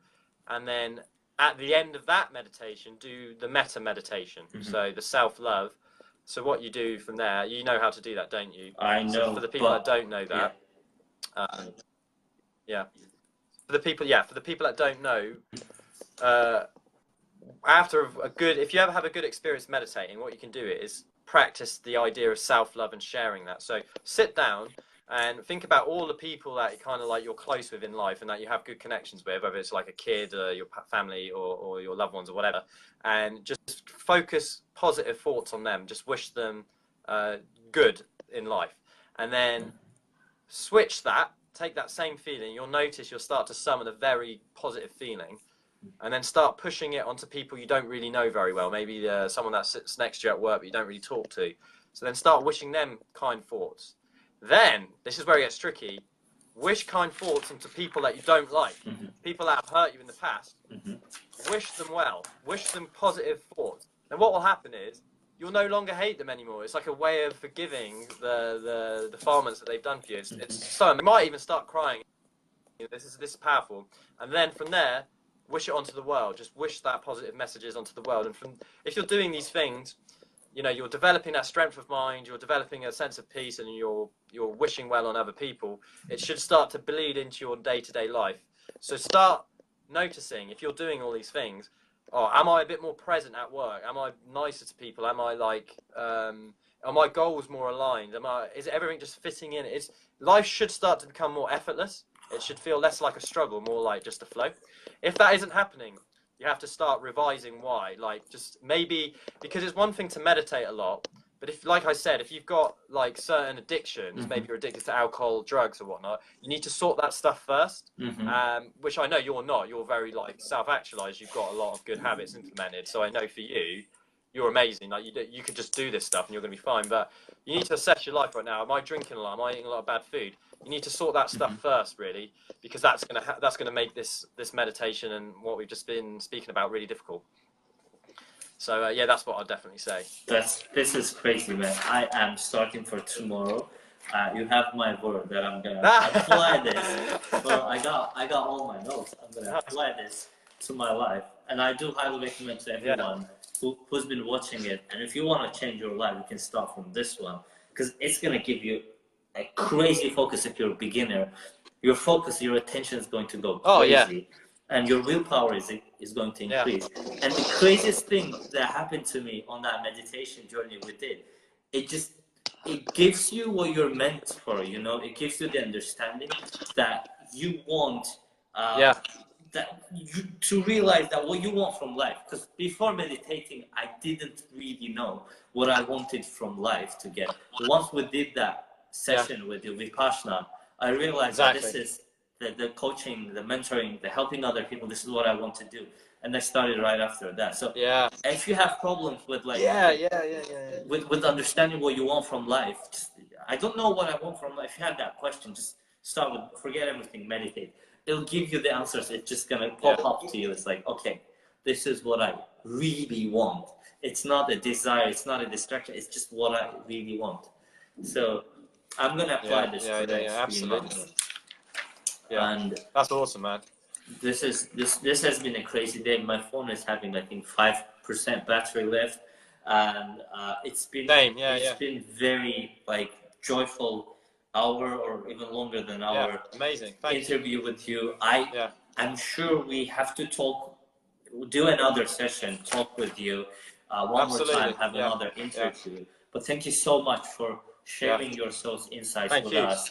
And then at the end of that meditation, do the metta meditation. So the self-love. So what you do from there, you know how to do that, don't you? I know. So for the people that don't know that, For the people that don't know, if you ever have a good experience meditating, what you can do is practice the idea of self-love and sharing that. So sit down and think about all the people that kind of like you're close with in life and that you have good connections with, whether it's like a kid, your family, or your loved ones or whatever, and just focus positive thoughts on them. Just wish them good in life, and then switch that. Take that same feeling. You'll notice you'll start to summon a very positive feeling, and then start pushing it onto people you don't really know very well. Maybe someone that sits next to you at work but you don't really talk to. So then start wishing them kind thoughts. Then, this is where it gets tricky, wish kind thoughts onto people that you don't like, people that have hurt you in the past. Wish them well, wish them positive thoughts. And what will happen is, you'll no longer hate them anymore. It's like a way of forgiving the defilements that they've done for you. It's so, you might even start crying. This is powerful. And then from there, wish it onto the world. Just wish that positive messages onto the world. And if you're doing these things, you're developing that strength of mind, you're developing a sense of peace, and you're wishing well on other people. It should start to bleed into your day-to-day life. So start noticing, if you're doing all these things, am I a bit more present at work? Am I nicer to people? Am I like, are my goals more aligned? Is everything just fitting in? Life should start to become more effortless. It should feel less like a struggle, more like just a flow. If that isn't happening, you have to start revising why. Like, just maybe, because it's one thing to meditate a lot, but if, like I said, if you've got like certain addictions, maybe you're addicted to alcohol, drugs or whatnot, you need to sort that stuff first, which I know you're not. You're very like self-actualized. You've got a lot of good habits implemented. So I know for you, you're amazing. Like you could just do this stuff and you're going to be fine. But you need to assess your life right now. Am I drinking a lot? Am I eating a lot of bad food? You need to sort that stuff first, really, because that's gonna make this meditation and what we've just been speaking about really difficult. So yeah, that's what I'd definitely say. This is crazy, man. I am starting for tomorrow. You have my word that I'm gonna apply this. Well, I got all my notes. I'm gonna apply this to my life, and I do highly recommend to everyone who's been watching it. And if you want to change your life, you can start from this one, because it's gonna give you a crazy focus. If you're a beginner, your focus, your attention is going to go crazy, and your willpower is going to increase. And the craziest thing that happened to me on that meditation journey we did, it gives you what you're meant for. It gives you the understanding that you want to realize that what you want from life. Because before meditating, I didn't really know what I wanted from life to get. Once we did that session with you, Vipassana, I realized that this is the coaching, the mentoring, the helping other people. This is what I want to do, and I started right after that. So if you have problems with like with understanding what you want from life, I don't know what I want from life. If you have that question, just start with forget everything, meditate. It'll give you the answers. It's just gonna pop up to you. It's like, okay, this is what I really want. It's not a desire. It's not a distraction. It's just what I really want. So I'm gonna apply this for the next 3 months. And that's awesome, man. This has been a crazy day. My phone is having, I think, 5% battery left, and it's been been very like joyful hour or even longer than our amazing interview with you. I'm sure we have to do another session, talk with you one more time, have another interview. But thank you so much for sharing your soul's insights with us.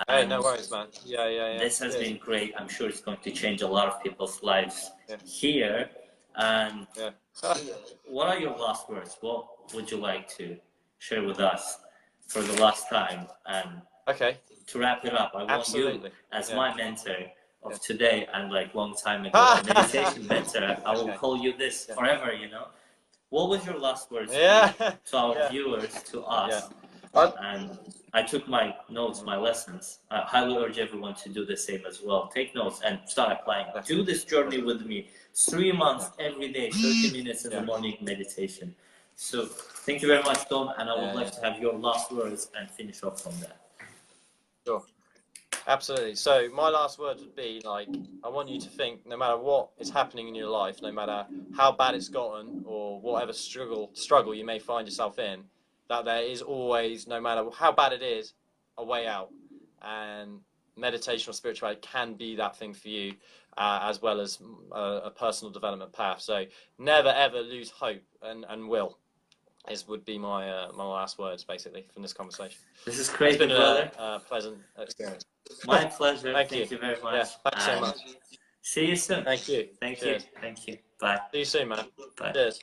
Hey, no worries, man. This has been great. I'm sure it's going to change a lot of people's lives here. And what are your last words? What would you like to share with us for the last time? And to wrap it up, I want you as my mentor of today and like long time ago, meditation mentor. I will call you this forever, What was your last words to our viewers, to us? And I took my notes, my lessons. I highly urge everyone to do the same as well. Take notes and start applying. Do this journey with me. 3 months every day, 30 minutes in the morning meditation. So thank you very much, Dom, and I would like to have your last words and finish off from that. Sure. Absolutely. So my last words would be like, I want you to think, no matter what is happening in your life, no matter how bad it's gotten or whatever struggle you may find yourself in, that there is always, no matter how bad it is, a way out. And meditation or spirituality can be that thing for you, as well as a personal development path. So never ever lose hope and will. would be my my last words basically from this conversation. This is It's crazy, been brother. a pleasant experience. My pleasure. Thank Thank you. you very much. Yeah, thanks so much. See you soon. Thank you. Thank Cheers. you. Thank you. Bye. See you soon, man. Bye. Cheers.